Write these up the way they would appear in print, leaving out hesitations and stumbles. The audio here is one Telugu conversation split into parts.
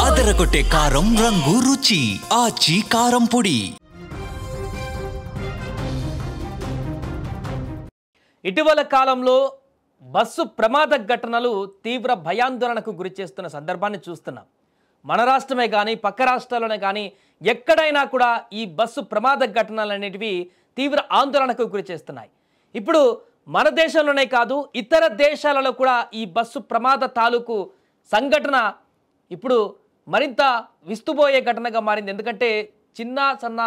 అదరగొట్టే కారం రంగు రుచి ఆచి కారం పొడి. ఇటీవల కాలంలో బస్సు ప్రమాద ఘటనలు తీవ్ర భయాందోళనకు గురి చేస్తున్న సందర్భాన్ని చూస్తున్నాం. మన రాష్ట్రమే కానీ పక్క రాష్ట్రాల్లోనే కానీ ఎక్కడైనా కూడా ఈ బస్సు ప్రమాద ఘటనలు అనేటివి తీవ్ర ఆందోళనకు గురి చేస్తున్నాయి. ఇప్పుడు మన దేశంలోనే కాదు ఇతర దేశాలలో కూడా ఈ బస్సు ప్రమాద తాలూకు సంఘటన ఇప్పుడు మరింత విస్తుపోయే ఘటనగా మారింది. ఎందుకంటే చిన్న సన్న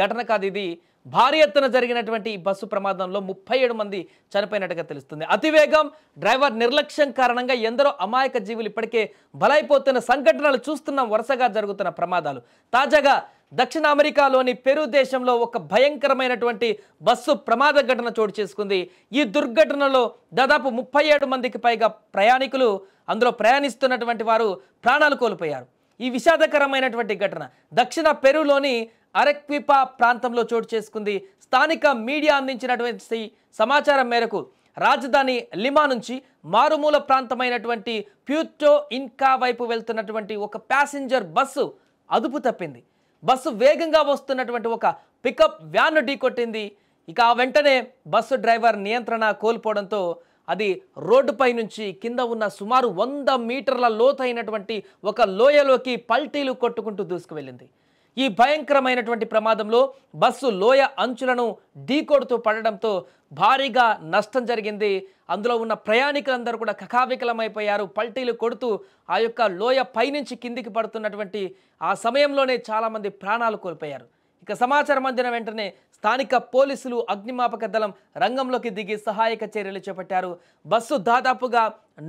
ఘటన కాదు, ఇది భారీ ఎత్తున జరిగినటువంటి ఈ బస్సు ప్రమాదంలో 37 మంది చనిపోయినట్టుగా తెలుస్తుంది. అతివేగం, డ్రైవర్ నిర్లక్ష్యం కారణంగా ఎందరో అమాయక జీవులు ఇప్పటికే బలైపోతున్న సంఘటనలు చూస్తున్నాం. వరుసగా జరుగుతున్న ప్రమాదాలు. తాజాగా దక్షిణ అమెరికాలోని పెరు దేశంలో ఒక భయంకరమైనటువంటి బస్సు ప్రమాద ఘటన చోటు చేసుకుంది. ఈ దుర్ఘటనలో దాదాపు 37 మందికి పైగా ప్రయాణికులు, అందులో ప్రయాణిస్తున్నటువంటి వారు ప్రాణాలు కోల్పోయారు. ఈ విషాదకరమైనటువంటి ఘటన దక్షిణ పెరులోని అరెక్విపా ప్రాంతంలో చోటు చేసుకుంది. స్థానిక మీడియా అందించినటువంటి సమాచారం మేరకు రాజధాని లిమా నుంచి మారుమూల ప్రాంతమైనటువంటి ప్యూర్టో ఇన్కా వైపు వెళ్తున్నటువంటి ఒక ప్యాసింజర్ బస్సు అదుపు తప్పింది. బస్సు వేగంగా వస్తున్నటువంటి ఒక పికప్ వ్యాన్ను ఢీకొట్టింది. ఇక ఆ వెంటనే బస్సు డ్రైవర్ నియంత్రణ కోల్పోవడంతో అది రోడ్డుపై నుంచి కింద ఉన్న సుమారు 100 మీటర్ల లోతైనటువంటి ఒక లోయలోకి పల్టీలు కొట్టుకుంటూ దూసుకువెళ్ళింది. ఈ భయంకరమైనటువంటి ప్రమాదంలో బస్సు లోయ అంచులను ఢీకొడుతూ పడడంతో భారీగా నష్టం జరిగింది. అందులో ఉన్న ప్రయాణికులందరూ కూడా కకావికలమైపోయారు. పల్టీలు కొడుతూ ఆ యొక్క లోయ పైనుంచి కిందికి పడుతున్నటువంటి ఆ సమయంలోనే చాలామంది ప్రాణాలు కోల్పోయారు. ఇక సమాచారం అందిన వెంటనే స్థానిక పోలీసులు, అగ్నిమాపక దళం రంగంలోకి దిగి సహాయక చర్యలు చేపట్టారు. బస్సు దాదాపుగా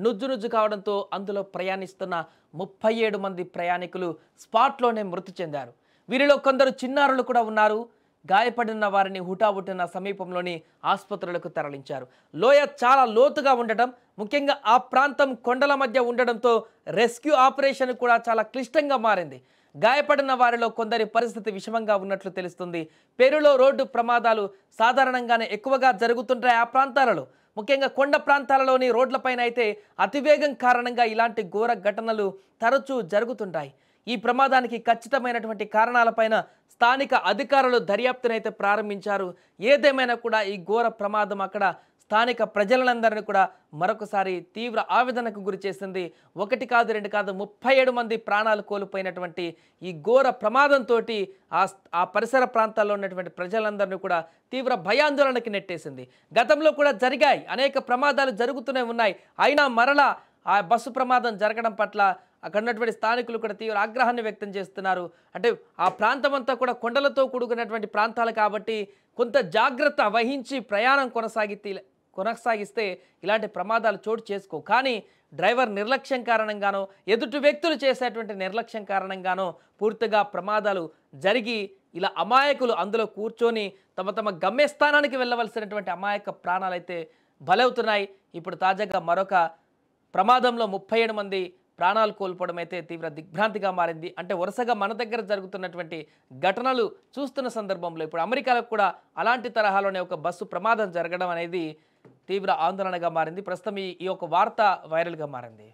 నుజ్జు కావడంతో అందులో ప్రయాణిస్తున్న 37 మంది ప్రయాణికులు స్పాట్లోనే మృతి చెందారు. వీరిలో కొందరు చిన్నారులు కూడా ఉన్నారు. గాయపడిన వారిని హుటాహుటిన సమీపంలోని ఆసుపత్రులకు తరలించారు. లోయ చాలా లోతుగా ఉండటం, ముఖ్యంగా ఆ ప్రాంతం కొండల మధ్య ఉండడంతో రెస్క్యూ ఆపరేషన్ కూడా చాలా క్లిష్టంగా మారింది. గాయపడిన వారిలో కొందరి పరిస్థితి విషమంగా ఉన్నట్లు తెలుస్తుంది. పెరులో రోడ్డు ప్రమాదాలు సాధారణంగానే ఎక్కువగా జరుగుతుంటాయి. ఆ ప్రాంతాలలో ముఖ్యంగా కొండ ప్రాంతాలలోని రోడ్లపైన అయితే అతివేగం కారణంగా ఇలాంటి ఘోర ఘటనలు తరచూ జరుగుతుంటాయి. ఈ ప్రమాదానికి ఖచ్చితమైనటువంటి కారణాలపైన స్థానిక అధికారులు దర్యాప్తునైతే ప్రారంభించారు. ఏదేమైనా కూడా ఈ ఘోర ప్రమాదం అక్కడ స్థానిక ప్రజలందరినీ కూడా మరొకసారి తీవ్ర ఆవేదనకు గురి చేసింది. 1 కాదు 2 కాదు 37 మంది ప్రాణాలు కోల్పోయినటువంటి ఈ ఘోర ప్రమాదంతో ఆ పరిసర ప్రాంతాల్లో ఉన్నటువంటి ప్రజలందరినీ కూడా తీవ్ర భయాందోళనకి నెట్టేసింది. గతంలో కూడా జరిగాయి, అనేక ప్రమాదాలు జరుగుతూనే ఉన్నాయి. అయినా మరలా ఆ బస్సు ప్రమాదం జరగడం పట్ల అక్కడ ఉన్నటువంటి స్థానికులు కూడా తీవ్ర ఆగ్రహాన్ని వ్యక్తం చేస్తున్నారు. అంటే ఆ ప్రాంతం అంతా కూడా కొండలతో కూడుకున్నటువంటి ప్రాంతాలు కాబట్టి కొంత జాగ్రత్త వహించి ప్రయాణం కొనసాగిస్తే ఇలాంటి ప్రమాదాలు చోటు చేసుకో. కానీ డ్రైవర్ నిర్లక్ష్యం కారణంగానో, ఎదుటి వ్యక్తులు చేసేటువంటి నిర్లక్ష్యం కారణంగానో పూర్తిగా ప్రమాదాలు జరిగి ఇలా అమాయకులు అందులో కూర్చొని తమ గమ్యస్థానానికి వెళ్ళవలసినటువంటి అమాయక ప్రాణాలైతే బలవుతున్నాయి. ఇప్పుడు తాజాగా మరొక ప్రమాదంలో 37 మంది ప్రాణాలు కోల్పోవడం అయితే తీవ్ర దిగ్భ్రాంతిగా మారింది. అంటే వరుసగా మన దగ్గర జరుగుతున్నటువంటి ఘటనలు చూస్తున్న సందర్భంలో ఇప్పుడు అమెరికాలో కూడా అలాంటి తరహాలోనే ఒక బస్సు ప్రమాదం జరగడం అనేది తీవ్ర ఆందోళనగా మారింది. ప్రస్తుతం ఈ ఒక వార్త వైరల్గా మారింది.